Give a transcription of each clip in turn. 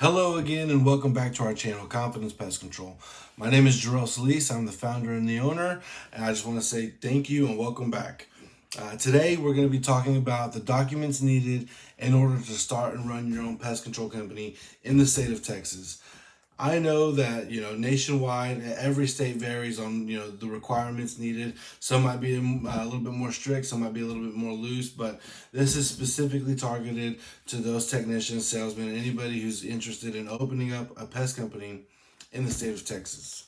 Hello again and welcome back to our channel, Confidence Pest Control. My name is Jarrell Solis. I'm the founder and the owner, and I just want to say thank you and welcome back. Today we're going to be talking about the documents needed in order to start and run your own pest control company in the state of Texas. I know that, nationwide, every state varies on, the requirements needed. Some might be a little bit more strict, some might be a little bit more loose, but this is specifically targeted to those technicians, salesmen, and anybody who's interested in opening up a pest company in the state of Texas.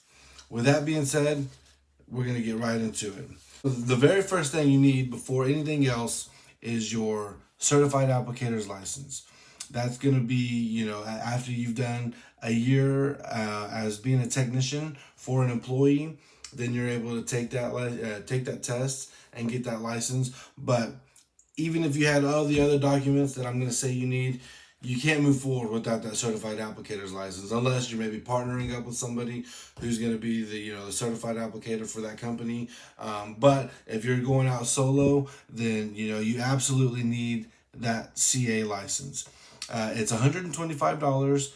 With that being said, we're going to get right into it. The very first thing you need before anything else is your certified applicator's license. That's going to be, after you've done a year as being a technician for an employee, then you're able to take that test and get that license. But even if you had all the other documents that I'm going to say you need, you can't move forward without that certified applicator's license unless you're maybe partnering up with somebody who's going to be the certified applicator for that company. But if you're going out solo, then you absolutely need that CA license. It's $125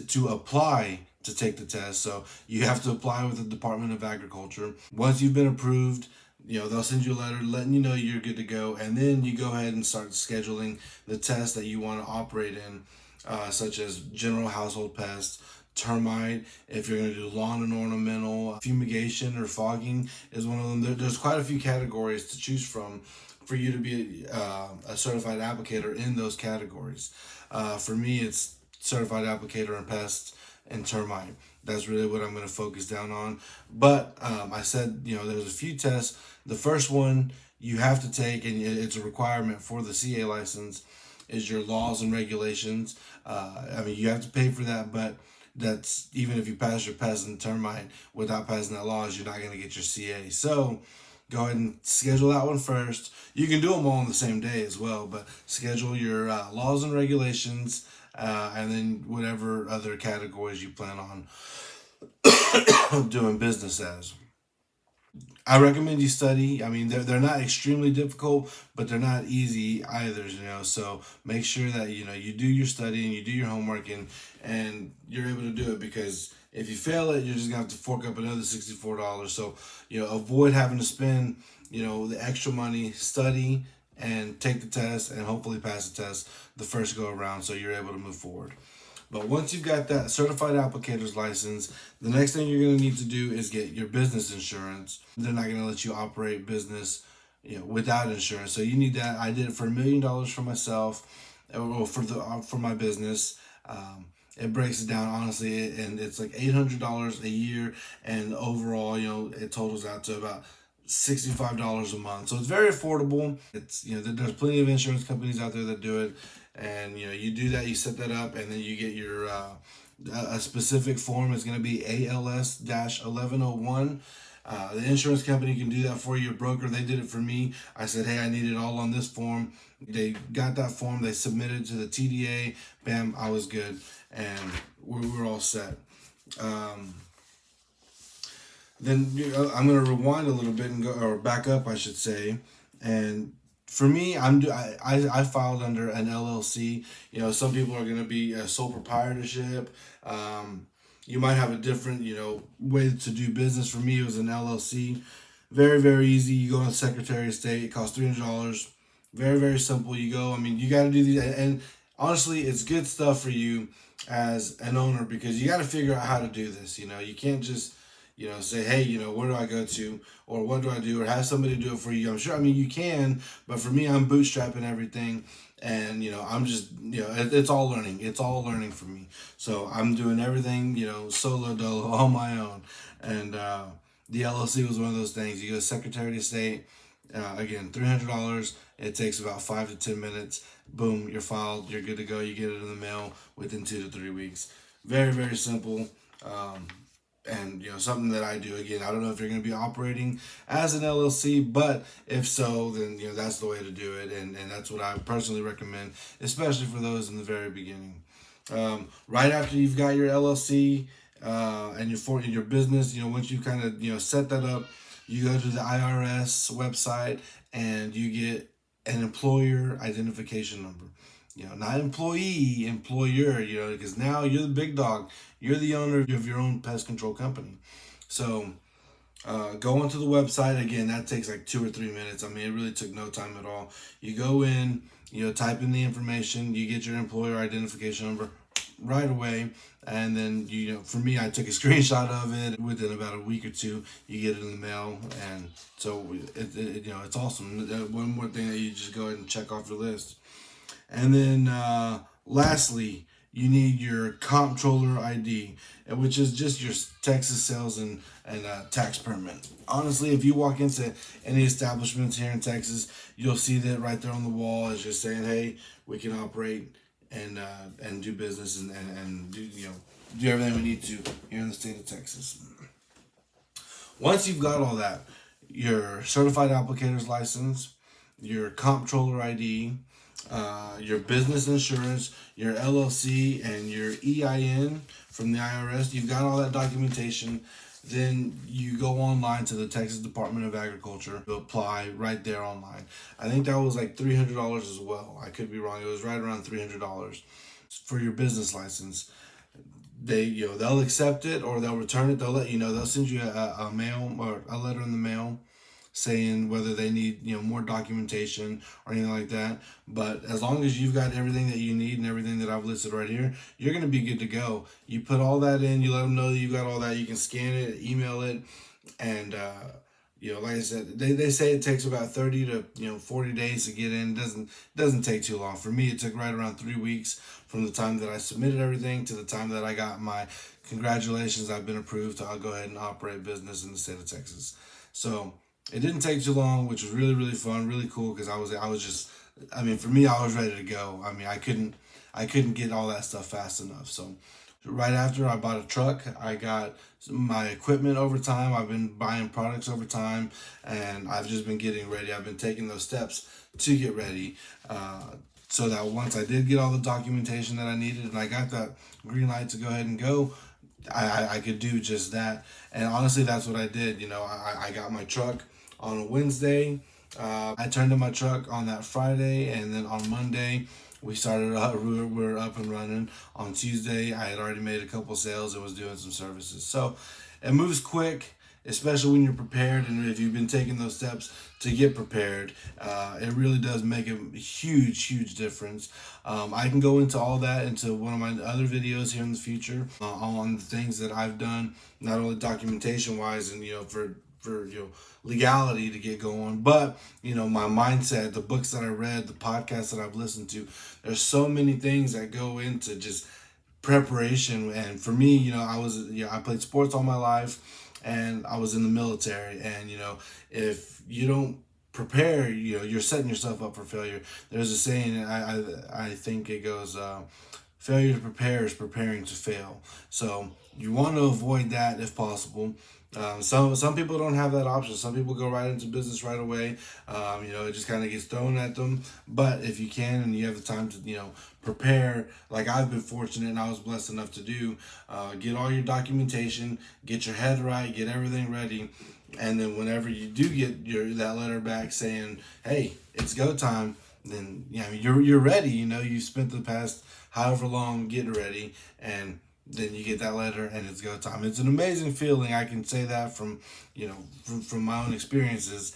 to apply to take the test. So you have to apply with the Department of Agriculture. Once you've been approved, they'll send you a letter letting you know you're good to go, and then you go ahead and start scheduling the tests that you want to operate in, such as general household pests, termite. If you're going to do lawn and ornamental, fumigation or fogging is one of them. There's quite a few categories to choose from for you to be a certified applicator in those categories. For me, it's certified applicator in pests and termite. That's really what I'm going to focus down on. But I said, there's a few tests. The first one you have to take, and it's a requirement for the CA license, is your laws and regulations. You have to pay for that, but that's even if you pass your pest and termite without passing that laws, you're not going to get your CA. So go ahead and schedule that one first. You can do them all on the same day as well, but schedule your laws and regulations, and then whatever other categories you plan on doing business as. I recommend you study. I mean, they're not extremely difficult, but they're not easy either. So make sure that you do your studying, you do your homework, and you're able to do it, because if you fail it, you're just gonna have to fork up another $64. So avoid having to spend the extra money. Study and take the test, and hopefully pass the test the first go around, so you're able to move forward. But once you've got that certified applicator's license, the next thing you're going to need to do is get your business insurance. They're not going to let you operate business, without insurance. So you need that. I did it for $1 million for myself, or for my business. It breaks it down honestly, and it's like $800 a year, and overall, it totals out to about $65 a month. So it's very affordable. It's there's plenty of insurance companies out there that do it. And you do that, you set that up, and then you get your a specific form. Is going to be ALS-1101. The insurance company can do that for you. Your broker, they did it for me. I said, hey, I need it all on this form. They got that form, they submitted to the TDA. Bam, I was good, and we're all set. Then I'm going to rewind a little bit and go, or back up, I should say. And for me, I filed under an LLC. Some people are going to be a sole proprietorship. You might have a different, way to do business. For me, it was an LLC. Very, very easy. You go on Secretary of State. It costs $300. Very, very simple. You go. You got to do these. And honestly, it's good stuff for you as an owner, because you got to figure out how to do this. You can't just say, hey, where do I go to, or what do I do, or have somebody do it for you. I'm sure, you can, but for me, I'm bootstrapping everything, and, I'm just, it's all learning. It's all learning for me. So I'm doing everything, solo dolo on my own. And the LLC was one of those things. You go to Secretary of State, again, $300. It takes about 5 to 10 minutes. Boom, you're filed. You're good to go. You get it in the mail within 2 to 3 weeks. Very, very simple. And something that I do. Again, I don't know if you're going to be operating as an LLC, but if so, then that's the way to do it, and that's what I personally recommend, especially for those in the very beginning. Right after you've got your LLC and your business, once you kind of set that up, you go to the IRS website and you get an employer identification number. Not employee, employer, because now you're the big dog. You're the owner of your own pest control company. So go onto the website. Again, that takes like 2 or 3 minutes. I mean, it really took no time at all. You go in, type in the information, you get your employer identification number right away. And then, for me, I took a screenshot of it. Within about a week or two, you get it in the mail. And so, it's awesome. One more thing that you just go ahead and check off your list. And then lastly, you need your comptroller ID, which is just your Texas sales and tax permit. Honestly, if you walk into any establishments here in Texas, you'll see that right there on the wall is just saying, hey, we can operate and do business and do everything we need to here in the state of Texas. Once you've got all that, your certified applicator's license, your comptroller ID, your business insurance, your LLC, and your EIN from the IRS. You've got all that documentation. Then you go online to the Texas Department of Agriculture to apply right there online. I think that was like $300 as well. I could be wrong. It was right around $300 for your business license. They'll accept it or they'll return it. They'll let you know. They'll send you a mail or a letter in the mail saying whether they need more documentation or anything like that. But as long as you've got everything that you need and everything that I've listed right here, you're going to be good to go. You put all that in, you let them know that you got all that. You can scan it, email it, and like I said, they say it takes about 30 to 40 days to get in. Doesn't take too long. For me, it took right around 3 weeks from the time that I submitted everything to the time that I got my congratulations, I've been approved. I'll go ahead and operate business in the state of Texas. So it didn't take too long, which was really, really fun, really cool, because I was just, for me, I was ready to go. I couldn't get all that stuff fast enough. So right after I bought a truck, I got my equipment over time. I've been buying products over time, and I've just been getting ready. I've been taking those steps to get ready, so that once I did get all the documentation that I needed and I got that green light to go ahead and go, I could do just that. And honestly, that's what I did. I got my truck on a Wednesday. I turned in my truck on that Friday, and then on Monday we started up. We were up and running. On Tuesday, I had already made a couple sales and was doing some services. So it moves quick, especially when you're prepared, and if you've been taking those steps to get prepared. It really does make a huge difference. I can go into all that into one of my other videos here in the future on the things that I've done, not only documentation wise and for legality to get going, but my mindset, the books that I read, the podcasts that I've listened to. There's so many things that go into just preparation. And for me, I played sports all my life, and I was in the military. And if you don't prepare, you're setting yourself up for failure. There's a saying, I think it goes, failure to prepare is preparing to fail. So you want to avoid that if possible. Some people don't have that option. Some people go right into business right away. It just kind of gets thrown at them. But if you can and you have the time to prepare, like I've been fortunate and I was blessed enough to do, get all your documentation, get your head right, get everything ready, and then whenever you do get that letter back saying, hey, it's go time, then you're ready. You spent the past however long getting ready, and then you get that letter and it's go time. It's an amazing feeling. I can say that from my own experiences.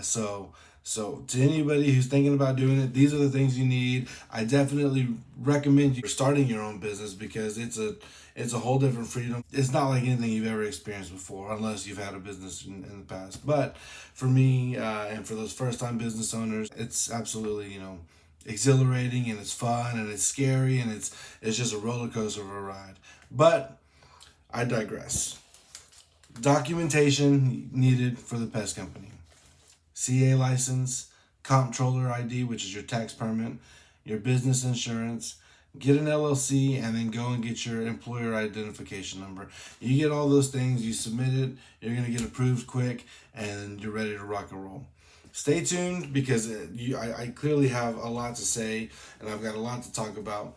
So to anybody who's thinking about doing it, these are the things you need. I definitely recommend you starting your own business, because it's a whole different freedom. It's not like anything you've ever experienced before, unless you've had a business in the past. But for me, and for those first time business owners, it's absolutely, exhilarating, and it's fun, and it's scary, and it's just a roller coaster of a ride. But I digress. Documentation needed for the pest company: CA license, comptroller ID, which is your tax permit, your business insurance, get an LLC, and then go and get your employer identification number. You get all those things, you submit it, you're going to get approved quick, and you're ready to rock and roll. Stay tuned, because I clearly have a lot to say, and I've got a lot to talk about.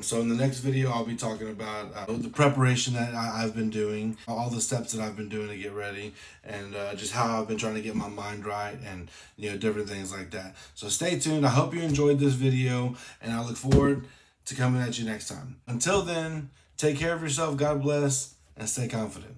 So in the next video, I'll be talking about the preparation that I've been doing, all the steps that I've been doing to get ready, and just how I've been trying to get my mind right, and different things like that. So stay tuned. I hope you enjoyed this video, and I look forward to coming at you next time. Until then, take care of yourself. God bless, and stay confident.